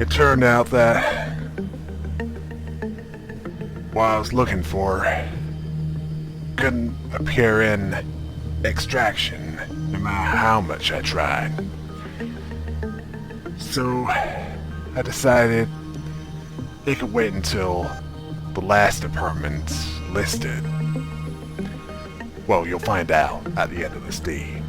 It turned out that what I was looking for couldn't appear in extraction, no matter how much I tried. So I decided it could wait until the last apartment's listed. Well, you'll find out at the end of this deed.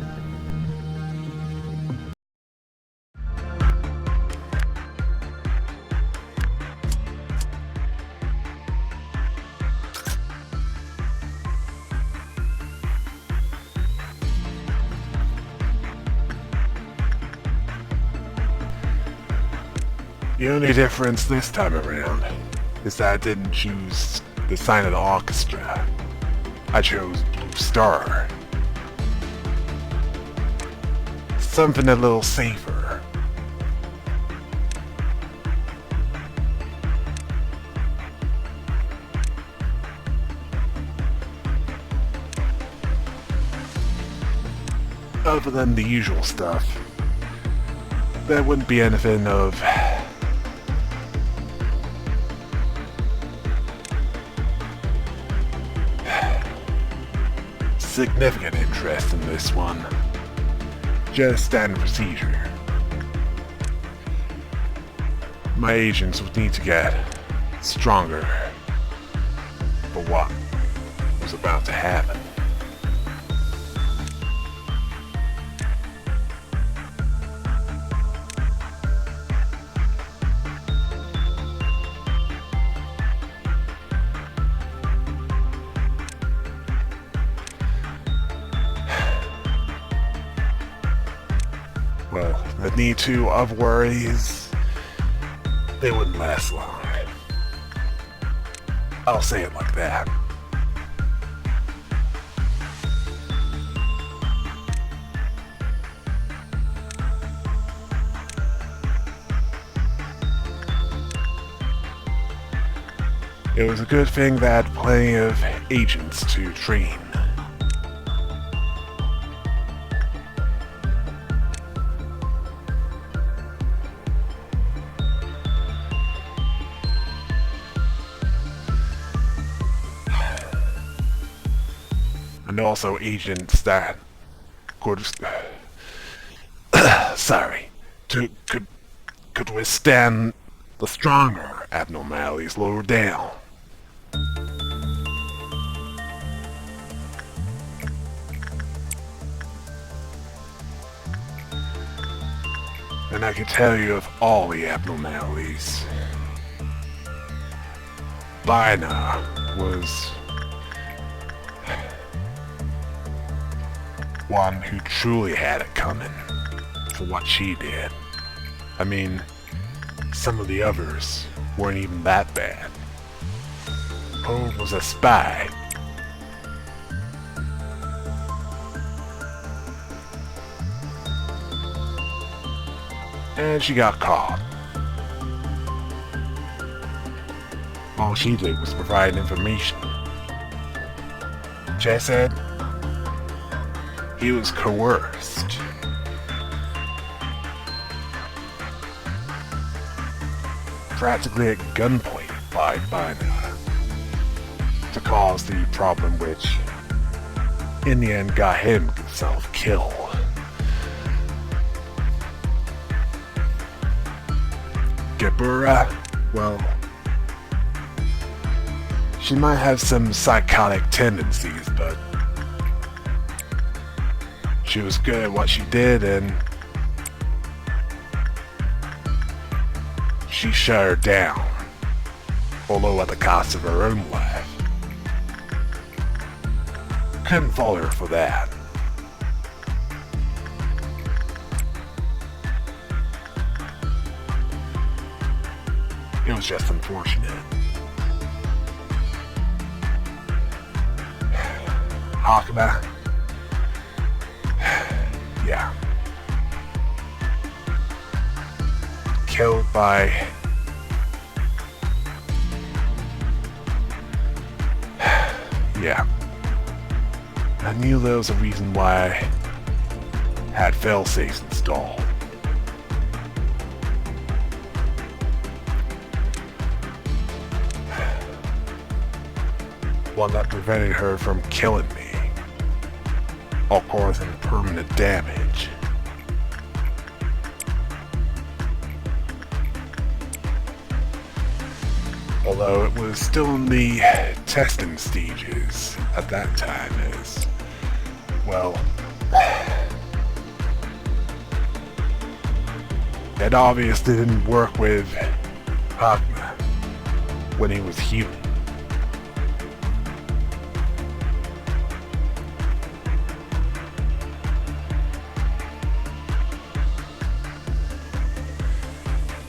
The only difference this time around is that I didn't choose the sign of the orchestra. I chose Blue Star. Something a little safer. Other than the usual stuff, there wouldn't be anything of significant interest in this one. Just standard procedure. My agents would need to get stronger for what was about to happen. Well, the need to of worries, they wouldn't last long. I'll say it like that. It was a good thing that I had plenty of agents to train. And also agents that could, could withstand the stronger abnormalities lower down. And I can tell you of all the abnormalities, Bina was one who truly had it coming for what she did. I mean, some of the others weren't even that bad. Poe was a spy. And she got caught. All she did was provide information. Jay said he was coerced. Practically at gunpoint by Bina to cause the problem which in the end got him himself killed. Gebura, well, she might have some psychotic tendencies, but she was good at what she did, and she shut her down, although at the cost of her own life. Couldn't fault her for that. It was just unfortunate. Hakama. Yeah. Killed by yeah. I knew there was a reason why I had failsafes installed. One that prevented her from killing me, or causing permanent damage. Although it was still in the testing stages at that time, as well, it obviously didn't work with Hagma when he was human.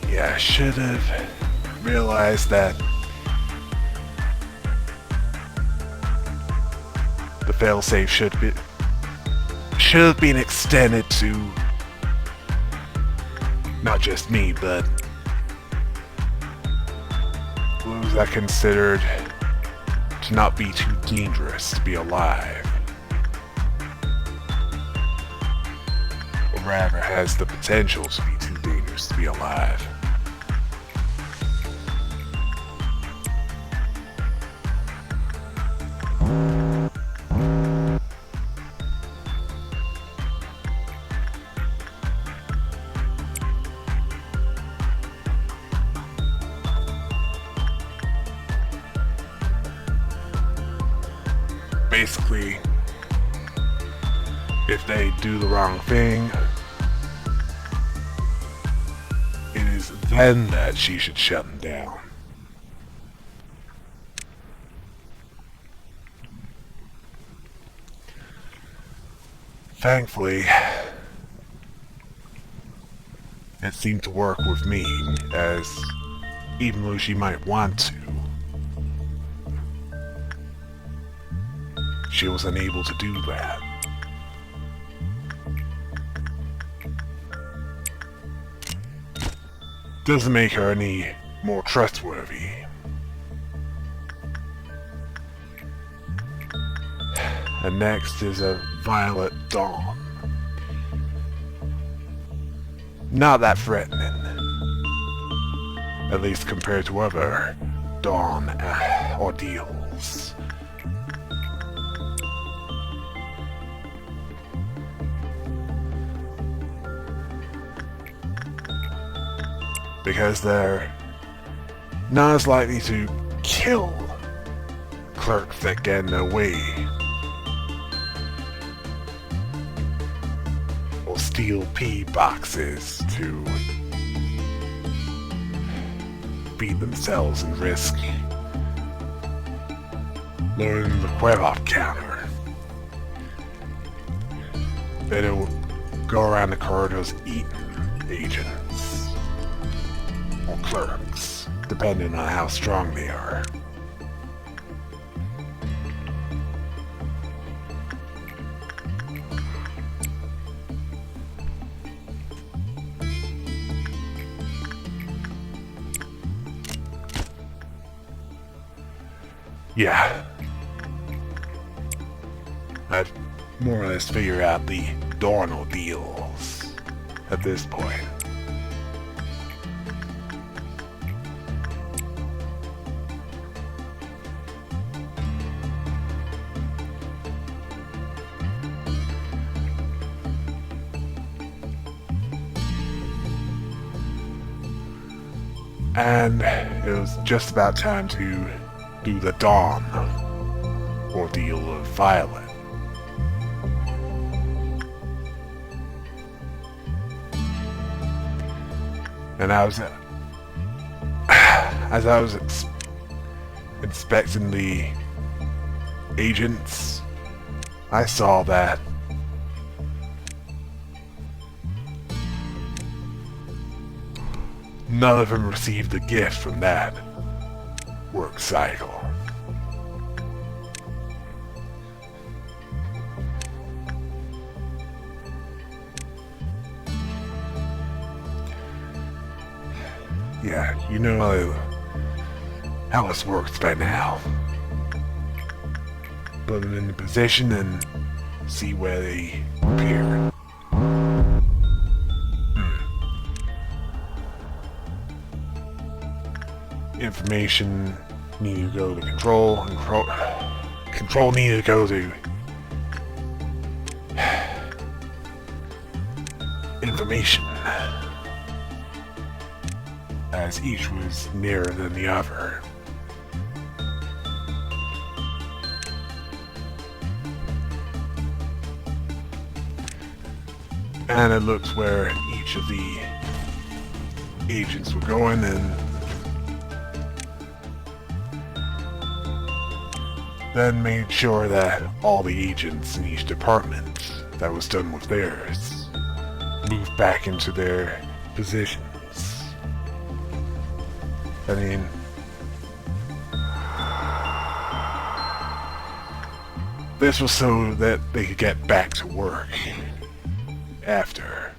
Yeah, I should have realized that the failsafe should have been extended to not just me, but those I considered to not be too dangerous to be alive, or rather has the potential to be too dangerous to be alive. Basically, if they do the wrong thing, it is then that she should shut them down. Thankfully, it seemed to work with me, as even though she might want to, she was unable to do that. Doesn't make her any more trustworthy. And next is a Violet Dawn. Not that threatening, at least compared to other Dawn ordeals. Because they're not as likely to kill clerks that get in their way, or steal pea boxes to feed themselves and risk lowering the Querop counter. They don't go around the corridors eating agents or clerks, depending on how strong they are. Yeah. I've more or less figured out the Dawn ordeals at this point. And it was just about time to do the Dawn ordeal of Violet. And as I was inspecting the agents, I saw that none of them received a gift from that work cycle. Yeah, you know how this works by now. Put them in the position and see where they appear. Information needed to go to control, and control needed to go to information, as each was nearer than the other. And it looks where each of the agents were going, and then made sure that all the agents in each department that was done with theirs moved back into their positions. I mean, this was so that they could get back to work after.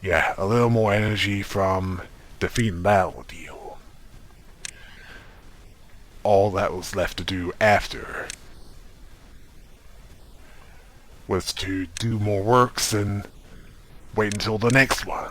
Yeah, a little more energy from defeating that ordeal. All that was left to do after was to do more works and wait until the next one.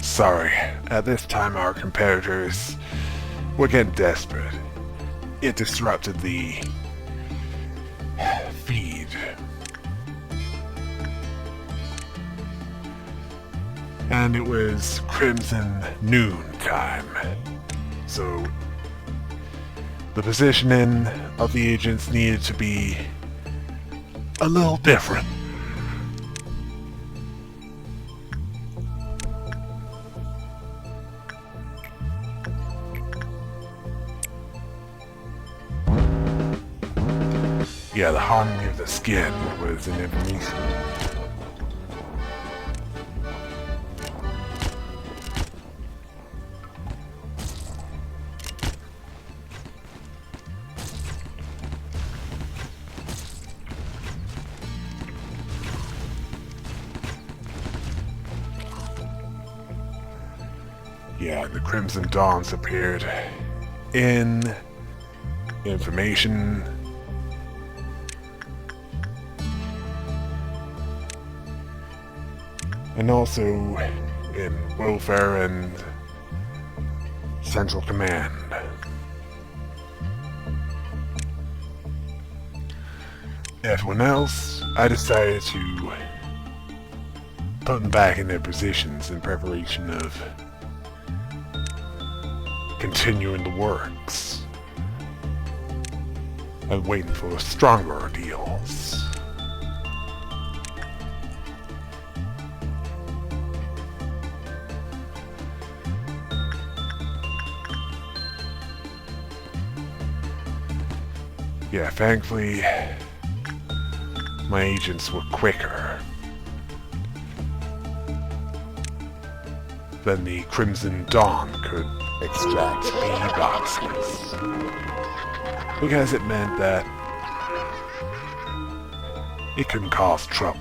Sorry, at this time our competitors were getting desperate. It disrupted the feed. And it was Crimson noon time. So the positioning of the agents needed to be a little different. Yeah, the harmony of the skin was an information. Yeah, the Crimson Dawns appeared in information. And also in welfare and central command. Everyone else, I decided to put them back in their positions in preparation of continuing the works and waiting for stronger ordeals. Yeah, thankfully, my agents were quicker than the Crimson Dawn could extract bee boxes. Because it meant that it couldn't cause trouble.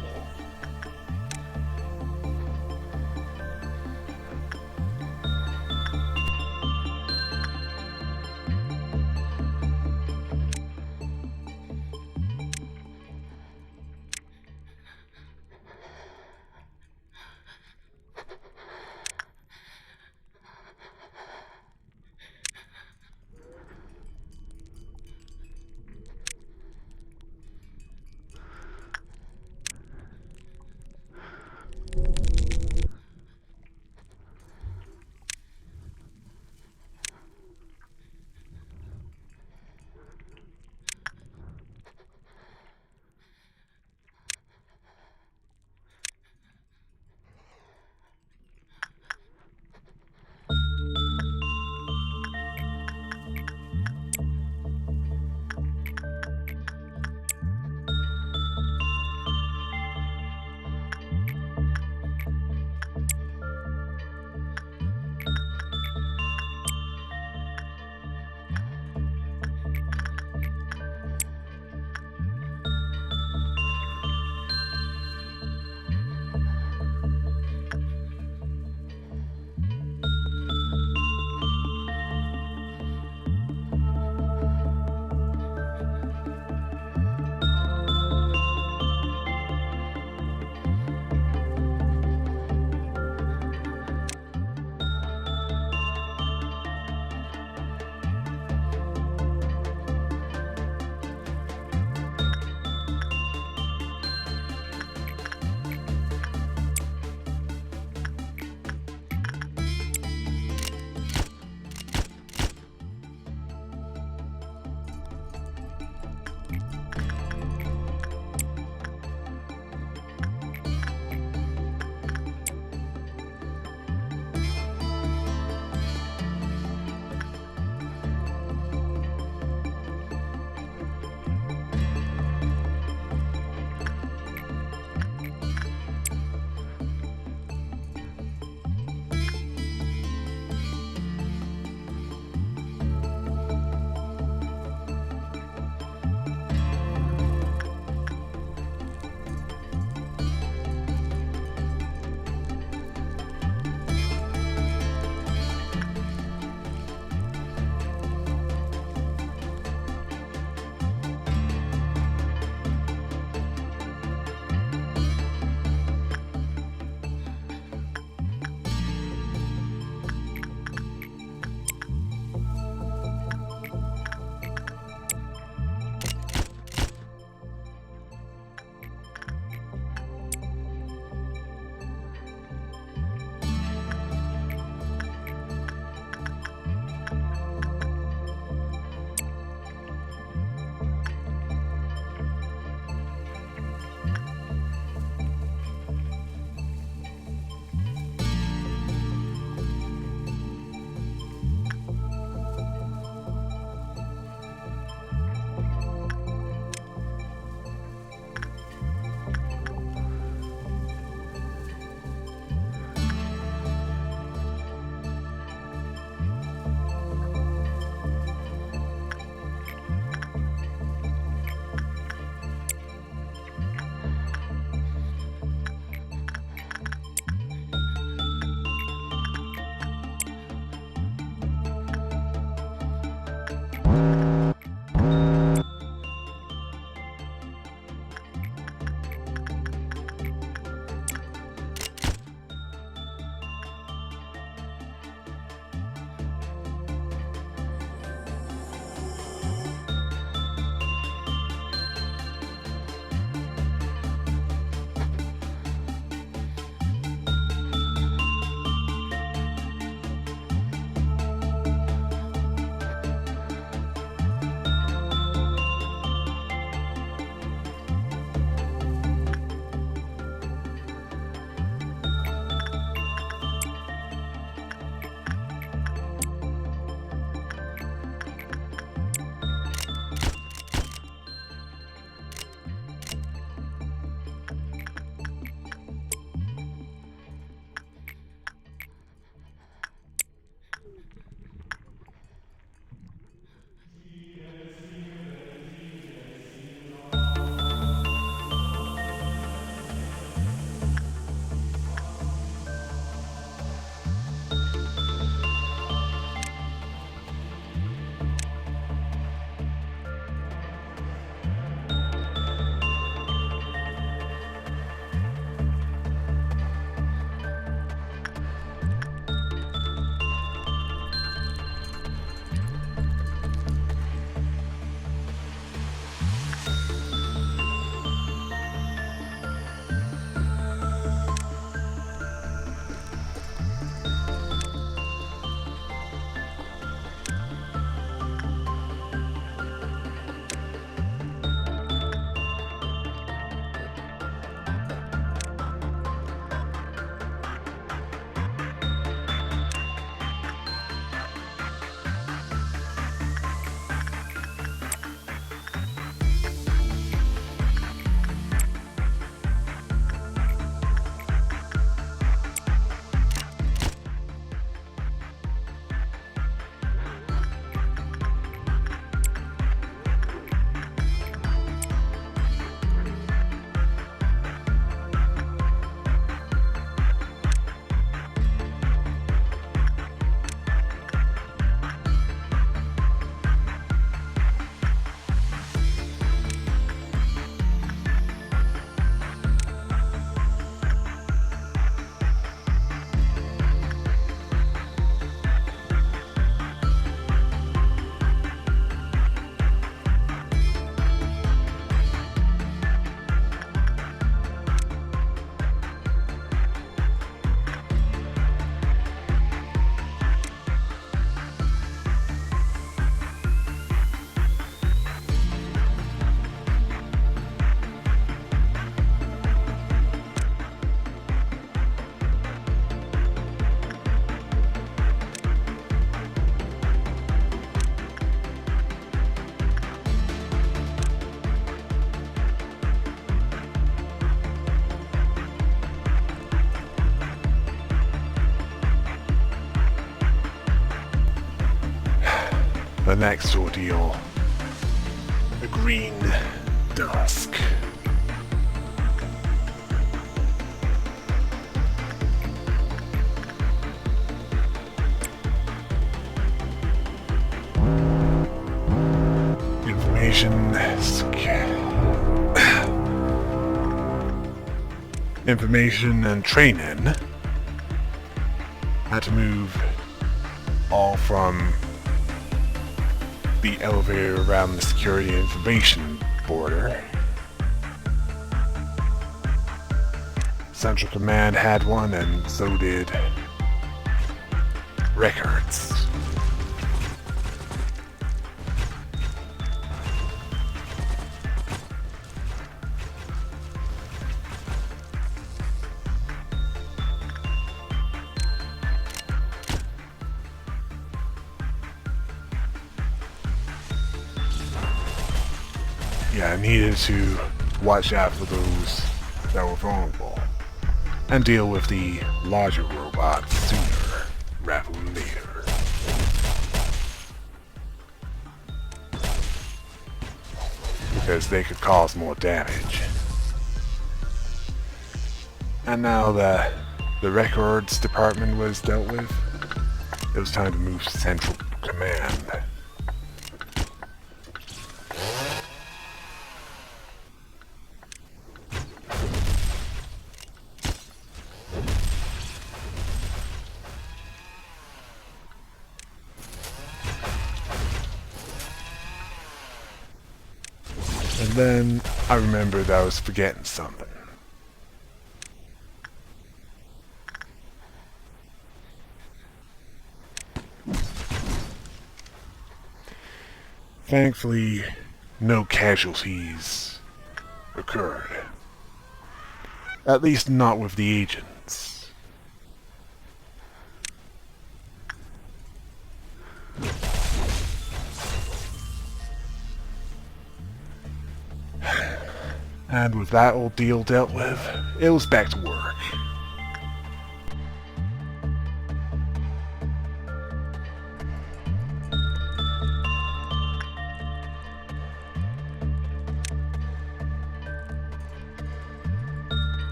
The next ordeal. The green dusk. Information and training had to move all from the elevator around the security information border. Central Command had one, and so did records. Yeah, I needed to watch out for those that were vulnerable and deal with the larger robots sooner rather than later. Because they could cause more damage. And now that the records department was dealt with, it was time to move to Central Command. And then I remembered I was forgetting something. Thankfully, no casualties occurred. At least not with the agents. And with that ordeal dealt with, it was back to work.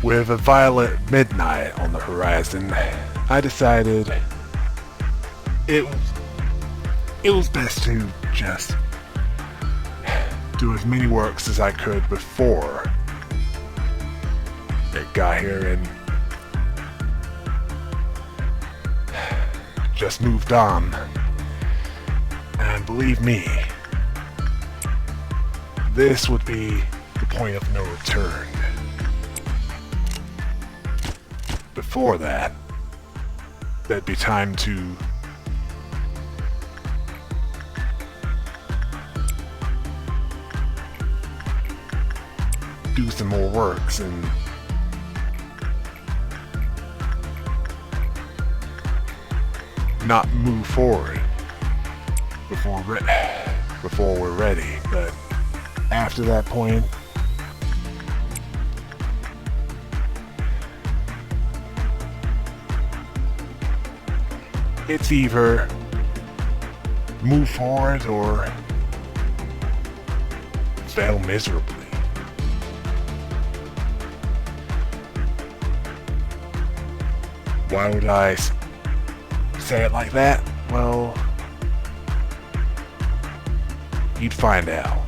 With a violet midnight on the horizon, I decided it was best to just do as many works as I could before it got here and just moved on. And believe me, this would be the point of no return. Before that, there'd be time to do some more works and not move forward before we're ready. But after that point, it's either move forward or fail miserably. Why would I say it like that? Well, you'd find out.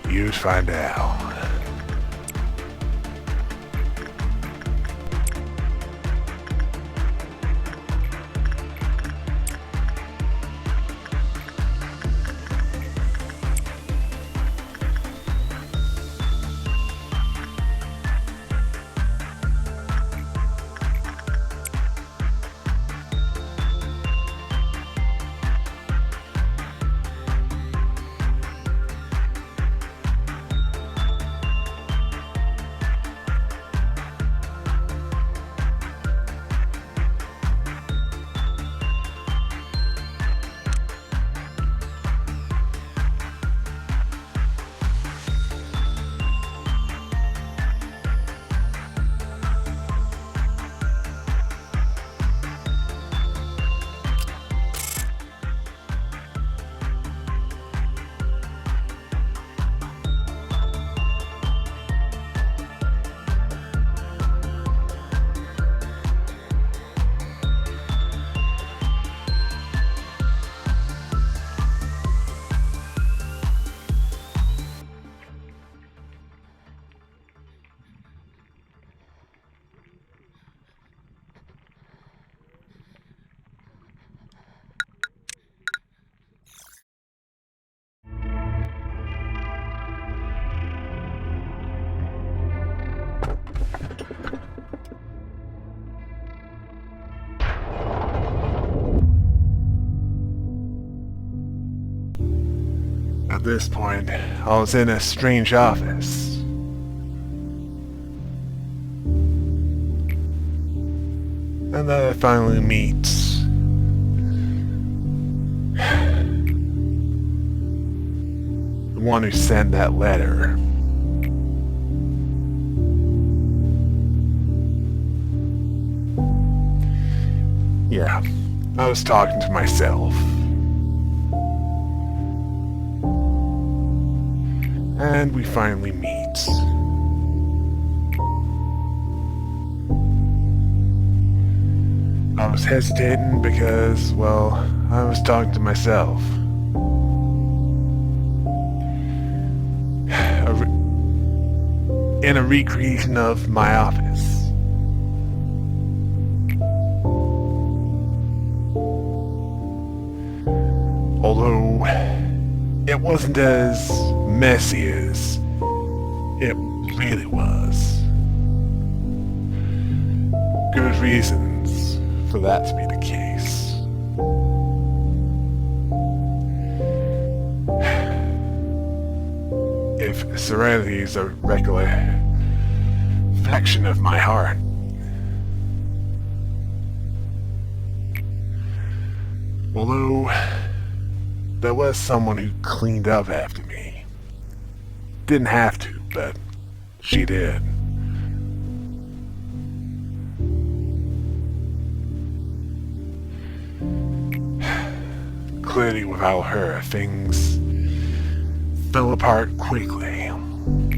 You'd find out. At this point, I was in a strange office. And then I finally meet the one who sent that letter. Yeah, I was talking to myself. And we finally meet. I was hesitating because, well, I was talking to myself. In a recreation of my office. Although it wasn't as messy as it really was. Good reasons for that to be the case. If serenity is a recollection of my heart, although there was someone who cleaned up after me. Didn't have to, but she did. clearly without her, things fell apart quickly. And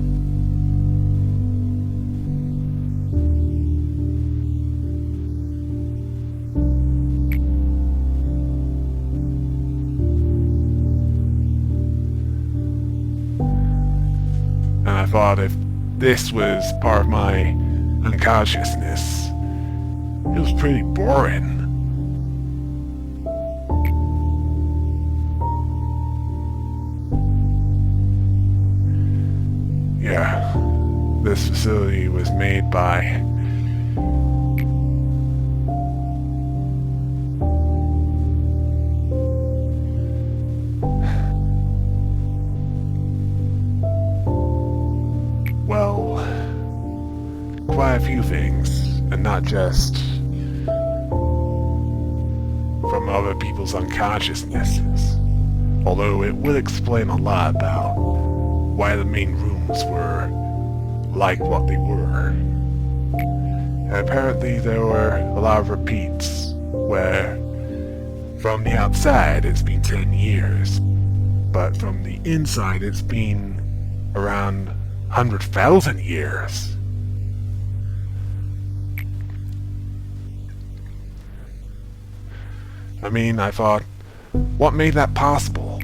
I thought if this was part of my unconsciousness, it was pretty boring. Yeah, this facility was made by well, quite a few things, and not just from other people's unconsciousnesses. Although it would explain a lot about why the main rooms were like what they were. And apparently there were a lot of repeats where from the outside it's been 10 years, but from the inside it's been around 100,000 years. I mean, I thought, what made that possible?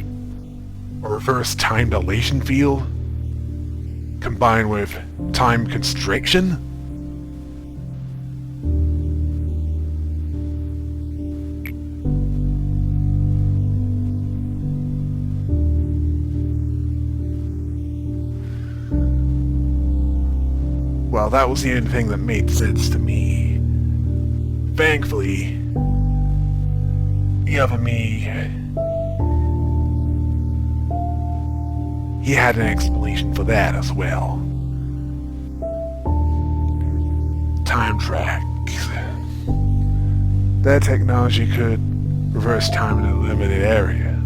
A reverse time dilation field? Combined with time constriction? Well, that was the only thing that made sense to me. Thankfully, the other me, he had an explanation for that as well. Time tracks. That technology could reverse time in a limited area.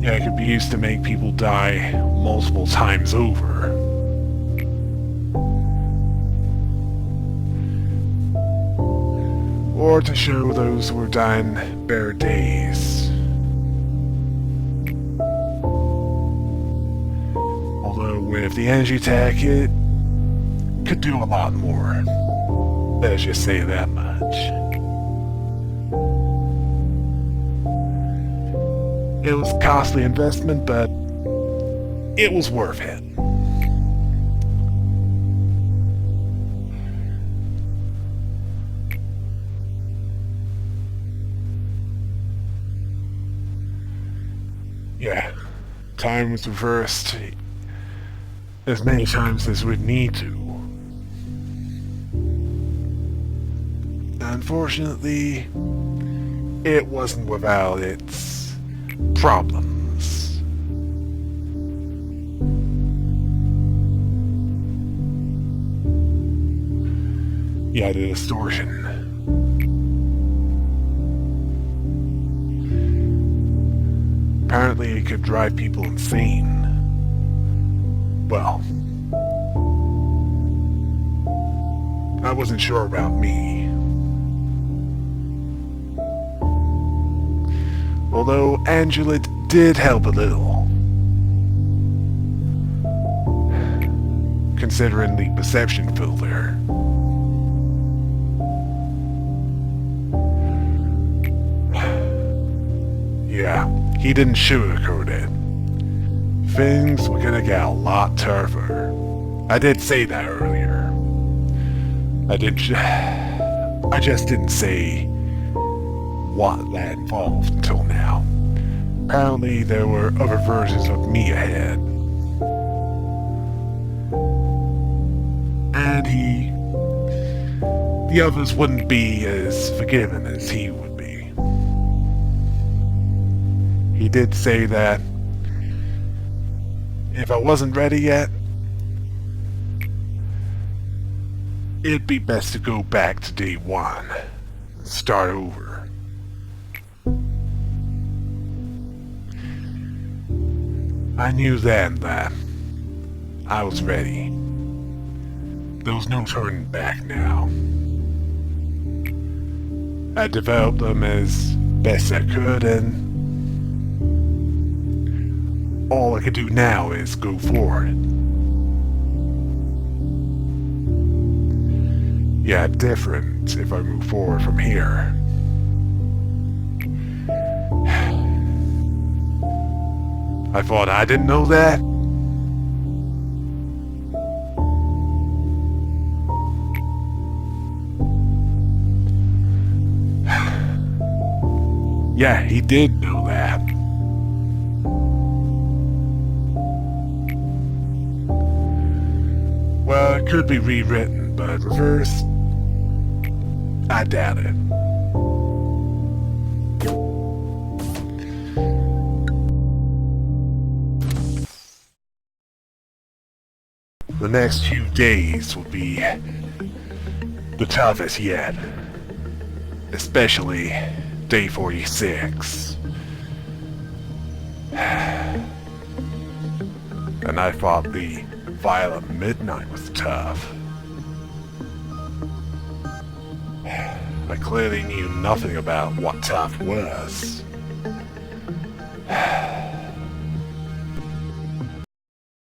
Yeah, it could be used to make people die multiple times over. Or to show those who were dying better days. Although with the energy tech, it could do a lot more. Let's just say that much. It was a costly investment, but it was worth it. Yeah, time was reversed as many times as we'd need to. Unfortunately, it wasn't without its problems. Yeah, the distortion. Apparently it could drive people insane. Well, I wasn't sure about me. Although Angela did help a little. Considering the perception filter. Yeah, he didn't sugarcoat it. Things were gonna get a lot tougher. I did say that earlier. I just didn't say what that involved until now. Apparently there were other versions of me ahead. And the others wouldn't be as forgiving as he would be. He did say that if I wasn't ready yet, it'd be best to go back to day one and start over. I knew then that I was ready. There was no turning back now. I developed them as best I could, and all I can do now is go forward. Yeah, different if I move forward from here. I thought I didn't know that? Yeah, he did know that. Well, it could be rewritten, but reversed, I doubt it. The next few days will be the toughest yet. Especially day 46. And I thought the Violent Midnight was tough. I clearly knew nothing about what tough was.